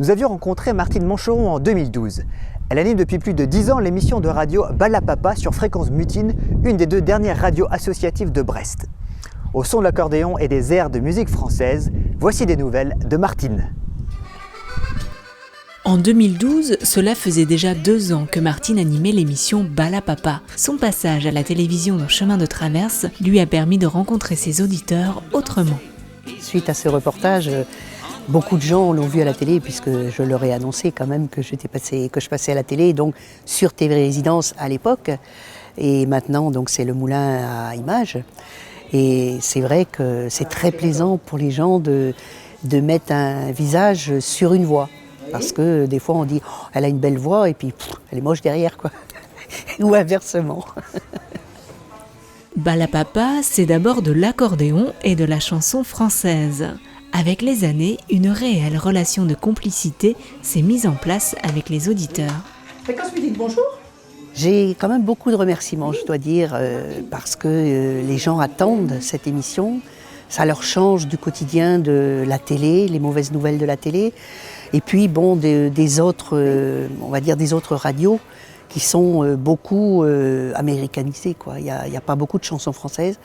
Nous avions rencontré Martine Moncheron en 2012. Elle anime depuis plus de 10 ans l'émission de radio Balapapa sur Fréquence Mutine, une des 2 dernières radios associatives de Brest. Au son de l'accordéon et des airs de musique française, voici des nouvelles de Martine. En 2012, cela faisait déjà 2 ans que Martine animait l'émission Balapapa. Son passage à la télévision dans Chemin de Traverse lui a permis de rencontrer ses auditeurs autrement. Suite à ce reportage, beaucoup de gens l'ont vu à la télé puisque je leur ai annoncé quand même que je passais à la télé, donc sur TV Résidence à l'époque. Et maintenant, donc c'est le moulin à images. Et c'est vrai que c'est très plaisant pour les gens de mettre un visage sur une voix. Parce que des fois on dit oh, elle a une belle voix et puis elle est moche derrière quoi. Ou inversement. Balapapa, c'est d'abord de l'accordéon et de la chanson française. Avec les années, une réelle relation de complicité s'est mise en place avec les auditeurs. Fréquence Mutine, bonjour. J'ai quand même beaucoup de remerciements, je dois dire, parce que les gens attendent cette émission. Ça leur change du quotidien de la télé, les mauvaises nouvelles de la télé. Et puis bon, des autres radios qui sont beaucoup américanisées, quoi. Il n'y a pas beaucoup de chansons françaises,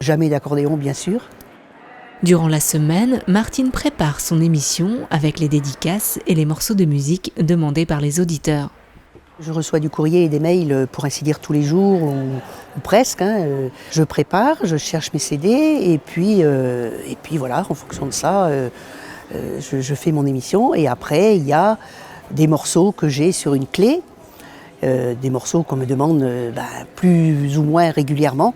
jamais d'accordéon bien sûr. Durant la semaine, Martine prépare son émission avec les dédicaces et les morceaux de musique demandés par les auditeurs. Je reçois du courrier et des mails, pour ainsi dire, tous les jours, ou presque. Je prépare, je cherche mes CD, et puis voilà, en fonction de ça, je fais mon émission. Et après, il y a des morceaux que j'ai sur une clé, des morceaux qu'on me demande plus ou moins régulièrement,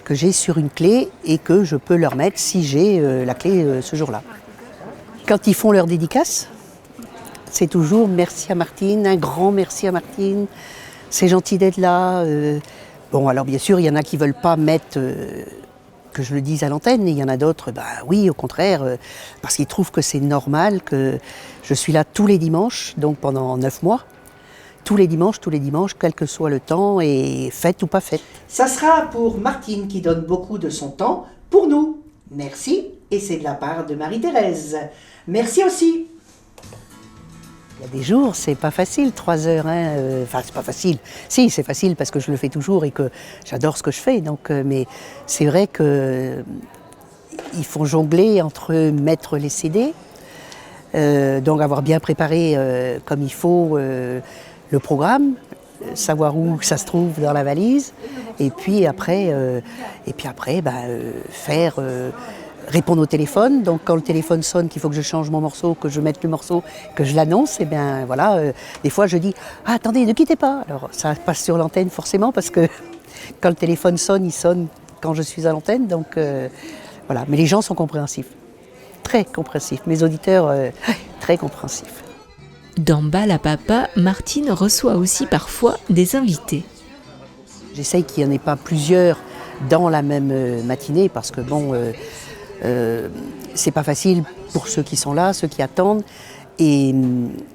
que j'ai sur une clé et que je peux leur mettre si j'ai la clé ce jour-là. Quand ils font leur dédicace, c'est toujours merci à Martine, un grand merci à Martine, c'est gentil d'être là. Bon, alors bien sûr, il y en a qui ne veulent pas mettre que je le dise à l'antenne, et il y en a d'autres, oui, au contraire, parce qu'ils trouvent que c'est normal, que je suis là tous les dimanches, donc pendant 9 mois, tous les dimanches, quel que soit le temps, et fête ou pas fête. Ça sera pour Martine qui donne beaucoup de son temps pour nous. Merci, et c'est de la part de Marie-Thérèse. Merci aussi. Il y a des jours, c'est pas facile, 3 heures. Enfin, c'est pas facile. Si, c'est facile parce que je le fais toujours et que j'adore ce que je fais. Donc, mais c'est vrai qu'il faut jongler entre mettre les CD, donc avoir bien préparé comme il faut le programme, savoir où ça se trouve dans la valise, et puis après, faire... répondre au téléphone, donc quand le téléphone sonne, qu'il faut que je change mon morceau, que je mette le morceau, que je l'annonce, et bien voilà, des fois je dis « Ah, attendez, ne quittez pas !» Alors ça passe sur l'antenne forcément, parce que quand le téléphone sonne, il sonne quand je suis à l'antenne, donc voilà. Mais les gens sont compréhensifs, très compréhensifs, mes auditeurs très compréhensifs. Dans Balapapa, Martine reçoit aussi parfois des invités. J'essaye qu'il n'y en ait pas plusieurs dans la même matinée, parce que bon... c'est pas facile pour ceux qui sont là, ceux qui attendent. Et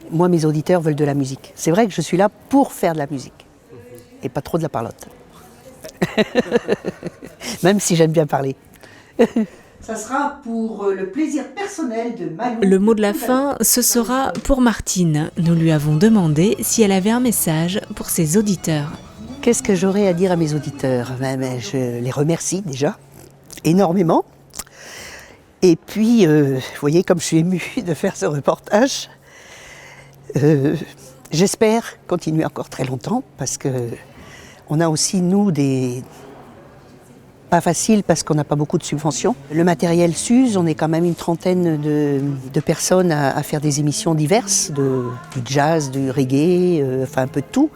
moi, mes auditeurs veulent de la musique. C'est vrai que je suis là pour faire de la musique. Et pas trop de la parlotte. Même si j'aime bien parler. Ça sera pour le plaisir personnel de Malou. Le mot de la fin, ce sera pour Martine. Nous lui avons demandé si elle avait un message pour ses auditeurs. Qu'est-ce que j'aurais à dire à mes auditeurs ? Je les remercie déjà, énormément. Et puis, vous voyez, comme je suis émue de faire ce reportage, j'espère continuer encore très longtemps, parce qu'on a aussi, nous, pas facile parce qu'on n'a pas beaucoup de subventions. Le matériel s'use, on est quand même une trentaine de personnes à faire des émissions diverses, du jazz, du reggae, enfin un peu de tout.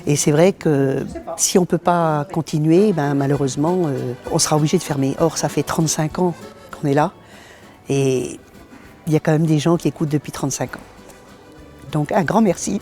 Et c'est vrai que si on ne peut pas continuer, malheureusement, on sera obligé de fermer. Or, ça fait 35 ans qu'on est là, et il y a quand même des gens qui écoutent depuis 35 ans. Donc un grand merci.